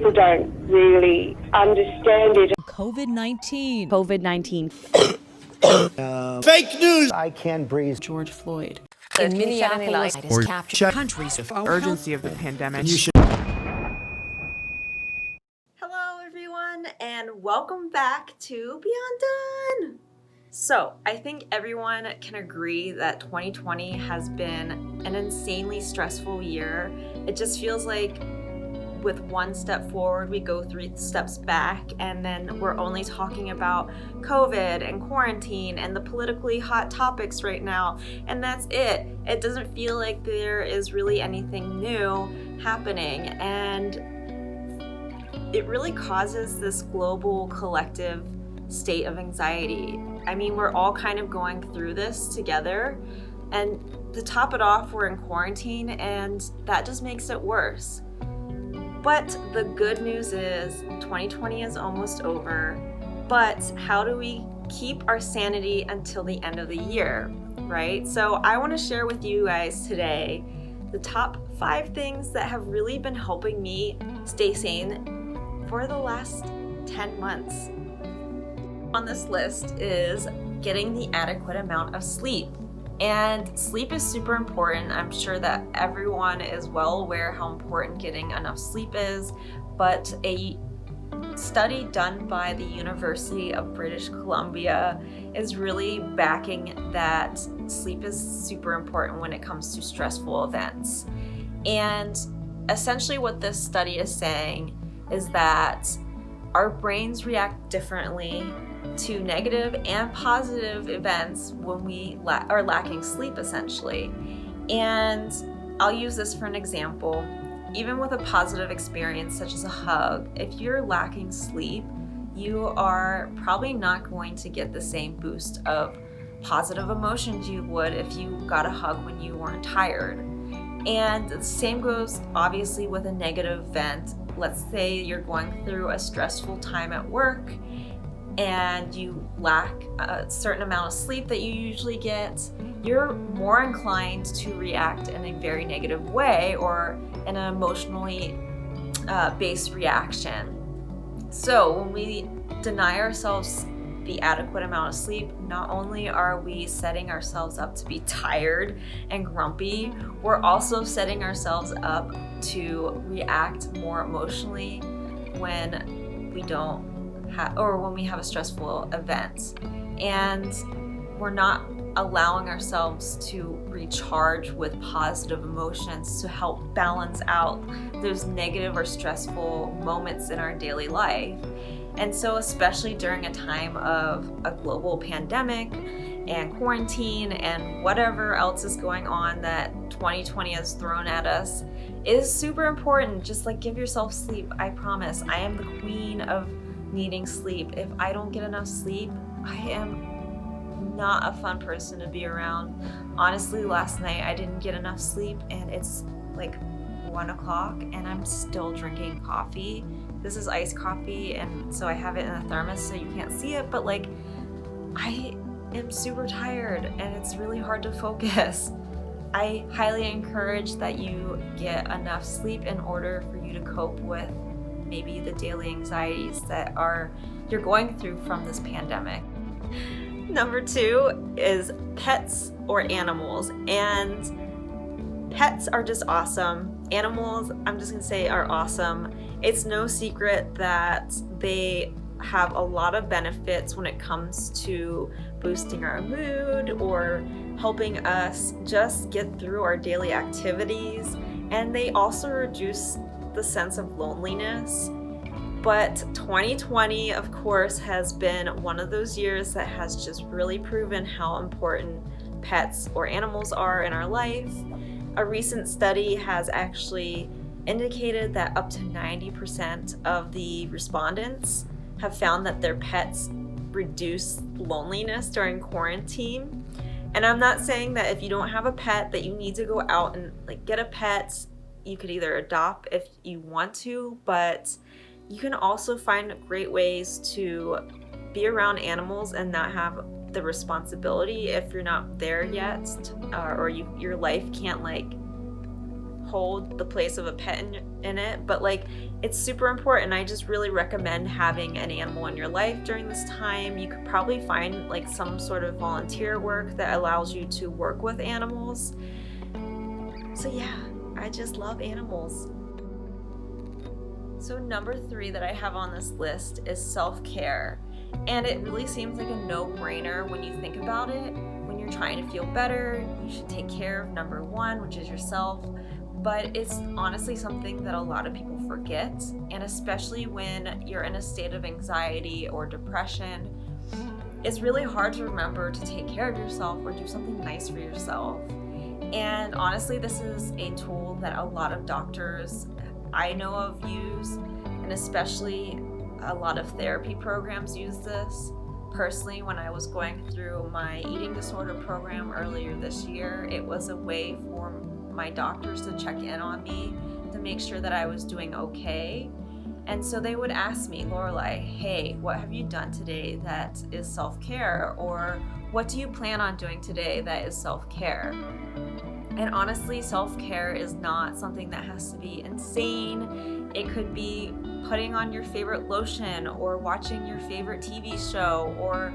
people don't really understand it. COVID-19. COVID-19. Fake news. I can't breathe. George Floyd. In Minneapolis is captured. Countries of urgency of the pandemic. Hello everyone and welcome back to Beyond Done. So I think everyone can agree that 2020 has been an insanely stressful year. It just feels like with one step forward, we go 3 steps back, and then we're only talking about COVID and quarantine and the politically hot topics right now, and that's it. It doesn't feel like there is really anything new happening, and it really causes this global collective state of anxiety. I mean, we're all kind of going through this together, and to top it off, we're in quarantine, and that just makes it worse. But the good news is 2020 is almost over, but how do we keep our sanity until the end of the year, right? So I want to share with you guys today the top 5 things that have really been helping me stay sane for the last 10 months. On this list is getting the adequate amount of sleep. And sleep is super important. I'm sure that everyone is well aware how important getting enough sleep is, but a study done by the University of British Columbia is really backing that sleep is super important when it comes to stressful events. And essentially what this study is saying is that our brains react differently to negative and positive events when we are lacking sleep, essentially. And I'll use this for an example. Even with a positive experience such as a hug, if you're lacking sleep, you are probably not going to get the same boost of positive emotions you would if you got a hug when you weren't tired. And the same goes obviously with a negative event. Let's say you're going through a stressful time at work and you lack a certain amount of sleep that you usually get, you're more inclined to react in a very negative way or in an emotionally based reaction. So when we deny ourselves the adequate amount of sleep, not only are we setting ourselves up to be tired and grumpy, we're also setting ourselves up to react more emotionally when we don't or when we have a stressful event, and we're not allowing ourselves to recharge with positive emotions to help balance out those negative or stressful moments in our daily life. And so especially during a time of a global pandemic and quarantine and whatever else is going on that 2020 has thrown at us, it is super important. Just like give yourself sleep. I promise, I am the queen of needing sleep. If I don't get enough sleep, I am not a fun person to be around. Honestly, last night I didn't get enough sleep and it's like 1 o'clock and I'm still drinking coffee. This is iced coffee, and so I have it in a thermos so you can't see it, but like I am super tired and it's really hard to focus. I highly encourage that you get enough sleep in order for you to cope with maybe the daily anxieties that you're going through from this pandemic. Number 2 is pets or animals. And pets are just awesome. Animals, I'm just gonna say, are awesome. It's no secret that they have a lot of benefits when it comes to boosting our mood or helping us just get through our daily activities. And they also reduce the sense of loneliness. But 2020, of course, has been one of those years that has just really proven how important pets or animals are in our life. A recent study has actually indicated that up to 90% of the respondents have found that their pets reduce loneliness during quarantine. And I'm not saying that if you don't have a pet that you need to go out and get a pet. You could either adopt if you want to, but you can also find great ways to be around animals and not have the responsibility if you're not there yet, or your life can't hold the place of a pet in it, but like it's super important. I just really recommend having an animal in your life during this time. You could probably find like some sort of volunteer work that allows you to work with animals. So yeah, I just love animals. So number 3 that I have on this list is self-care. And it really seems like a no-brainer when you think about it. When you're trying to feel better, you should take care of number 1, which is yourself. But it's honestly something that a lot of people forget. And especially when you're in a state of anxiety or depression, it's really hard to remember to take care of yourself or do something nice for yourself. And honestly, this is a tool that a lot of doctors I know of use, and especially a lot of therapy programs use this. Personally, when I was going through my eating disorder program earlier this year, it was a way for my doctors to check in on me to make sure that I was doing okay. And so they would ask me, Lorelai, hey, what have you done today that is self-care? Or what do you plan on doing today that is self-care? And honestly, self-care is not something that has to be insane. It could be putting on your favorite lotion or watching your favorite TV show or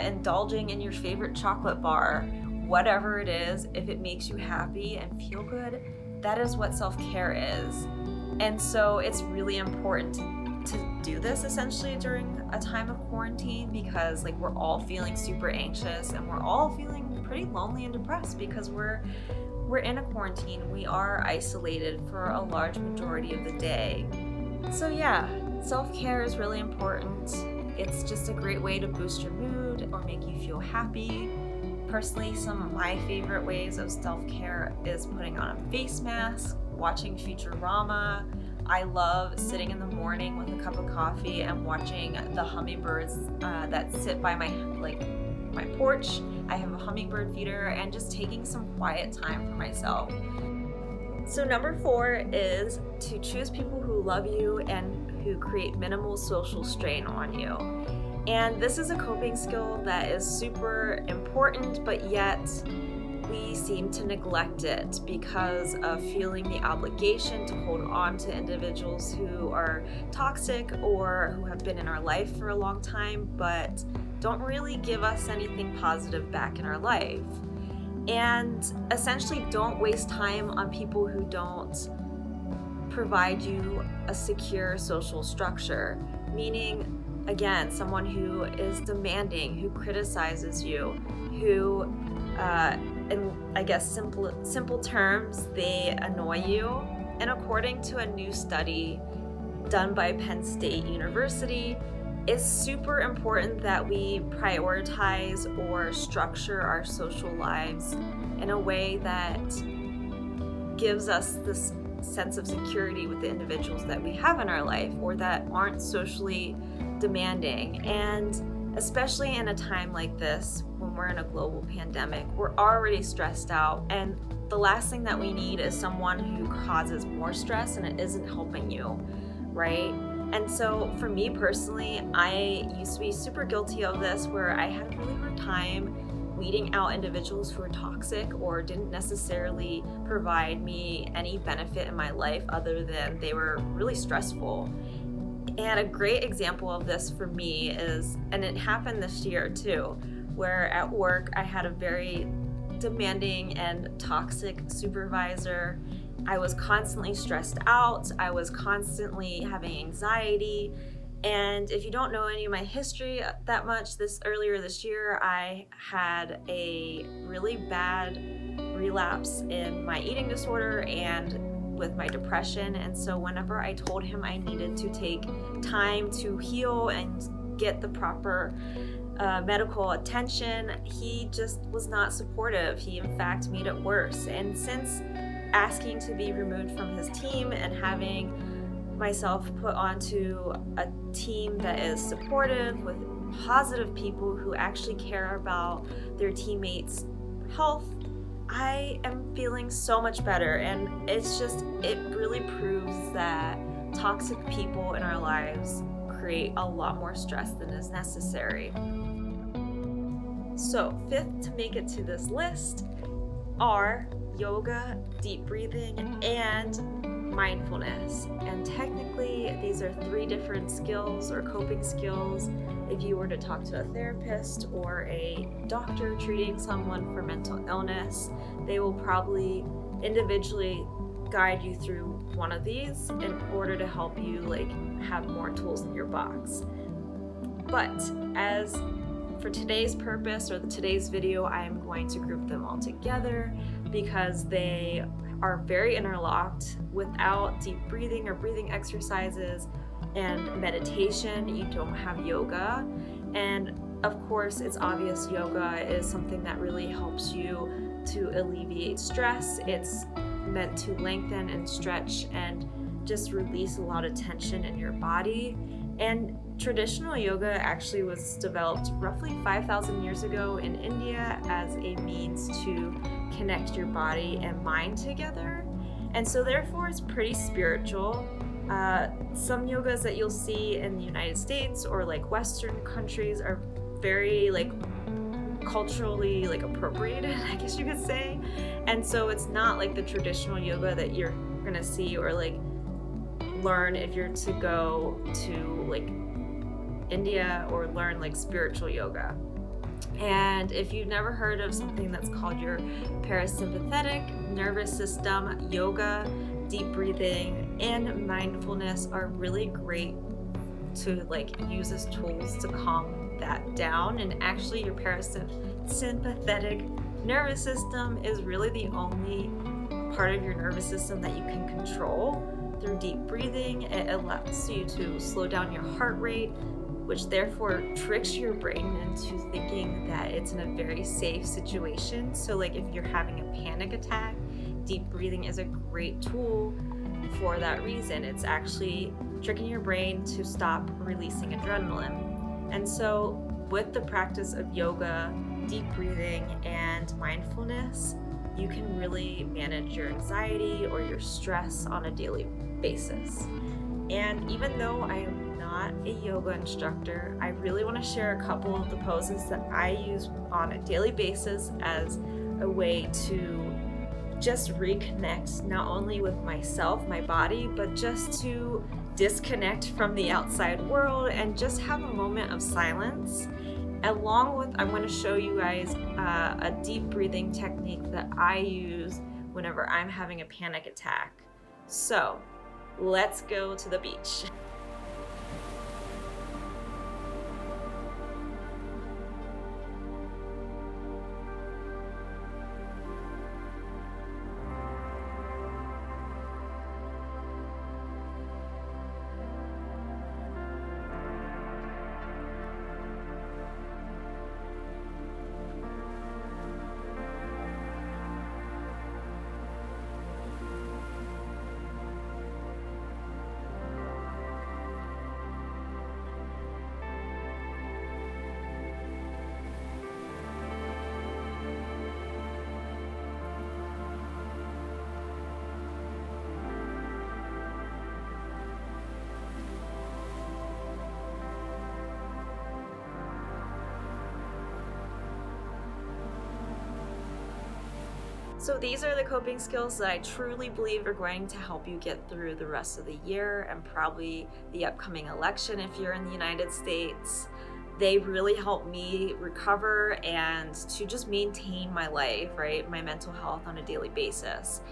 indulging in your favorite chocolate bar. Whatever it is, if it makes you happy and feel good, that is what self-care is. And so it's really important to do this essentially during a time of quarantine, because like we're all feeling super anxious and we're all feeling pretty lonely and depressed because we're in a quarantine. We are isolated for a large majority of the day. So yeah, self-care is really important. It's just a great way to boost your mood or make you feel happy. Personally, some of my favorite ways of self-care is putting on a face mask, watching Futurama. I love sitting in the morning with a cup of coffee and watching the hummingbirds that sit by my porch. I have a hummingbird feeder, and just taking some quiet time for myself. So number 4 is to choose people who love you and who create minimal social strain on you. And this is a coping skill that is super important, but yet we seem to neglect it because of feeling the obligation to hold on to individuals who are toxic or who have been in our life for a long time, but don't really give us anything positive back in our life. And essentially don't waste time on people who don't provide you a secure social structure, meaning, again, someone who is demanding, who criticizes you, who, in I guess simple terms, they annoy you. And according to a new study done by Penn State University, it's super important that we prioritize or structure our social lives in a way that gives us this sense of security with the individuals that we have in our life or that aren't socially demanding. And especially in a time like this, when we're in a global pandemic, we're already stressed out, and the last thing that we need is someone who causes more stress and it isn't helping you, right? And so for me personally, I used to be super guilty of this, where I had a really hard time weeding out individuals who were toxic or didn't necessarily provide me any benefit in my life other than they were really stressful. And a great example of this for me is, and it happened this year too, where at work I had a very demanding and toxic supervisor. I was constantly stressed out. I was constantly having anxiety. And if you don't know any of my history that much, earlier this year, I had a really bad relapse in my eating disorder and with my depression. And so whenever I told him I needed to take time to heal and get the proper medical attention, he just was not supportive. He in fact made it worse. And since asking to be removed from his team and having myself put onto a team that is supportive with positive people who actually care about their teammates' health, I am feeling so much better. And it really proves that toxic people in our lives create a lot more stress than is necessary. So 5th to make it to this list are yoga, deep breathing, and mindfulness. And technically, these are 3 different skills or coping skills. If you were to talk to a therapist or a doctor treating someone for mental illness, they will probably individually guide you through one of these in order to help you have more tools in your box. But as for today's purpose or today's video, I am going to group them all together because they are very interlocked. Without deep breathing or breathing exercises and meditation, you don't have yoga. And of course, it's obvious yoga is something that really helps you to alleviate stress. It's meant to lengthen and stretch and just release a lot of tension in your body. And traditional yoga actually was developed roughly 5,000 years ago in India as a means to connect your body and mind together. And so therefore it's pretty spiritual. Some yogas that you'll see in the United States or Western countries are very culturally appropriated, I guess you could say. And so it's not the traditional yoga that you're gonna see or learn if you're to go to India or learn spiritual yoga. And if you've never heard of something that's called your parasympathetic nervous system, yoga, deep breathing, and mindfulness are really great to use as tools to calm that down. And actually your parasympathetic nervous system is really the only part of your nervous system that you can control through deep breathing. It allows you to slow down your heart rate, which therefore tricks your brain into thinking that it's in a very safe situation. So if you're having a panic attack, deep breathing is a great tool for that reason. It's actually tricking your brain to stop releasing adrenaline. And so with the practice of yoga, deep breathing, and mindfulness, you can really manage your anxiety or your stress on a daily basis. And even though I am not a yoga instructor, I really want to share a couple of the poses that I use on a daily basis as a way to just reconnect not only with myself, my body, but just to disconnect from the outside world and just have a moment of silence. Along with, I'm going to show you guys a deep breathing technique that I use whenever I'm having a panic attack. So let's go to the beach. So these are the coping skills that I truly believe are going to help you get through the rest of the year and probably the upcoming election if you're in the United States. They really help me recover and to just maintain my life, right? My mental health on a daily basis.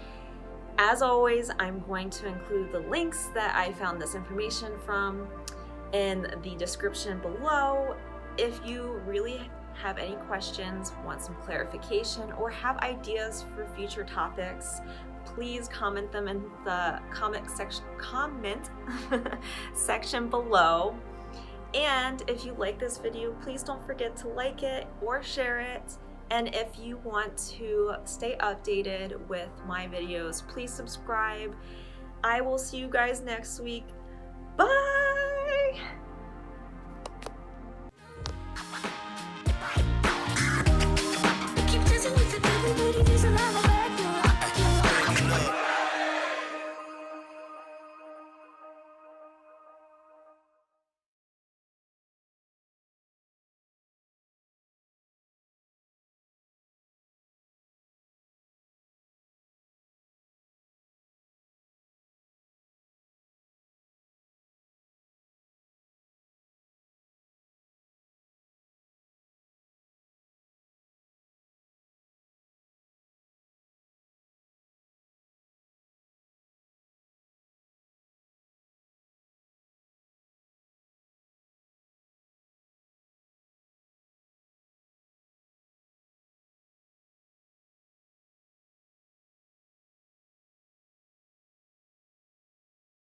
As always, I'm going to include the links that I found this information from in the description below. If you really have any questions, want some clarification, or have ideas for future topics, please comment them in the comment section below. And if you like this video, please don't forget to like it or share it. And if you want to stay updated with my videos, please subscribe. I will see you guys next week. Bye!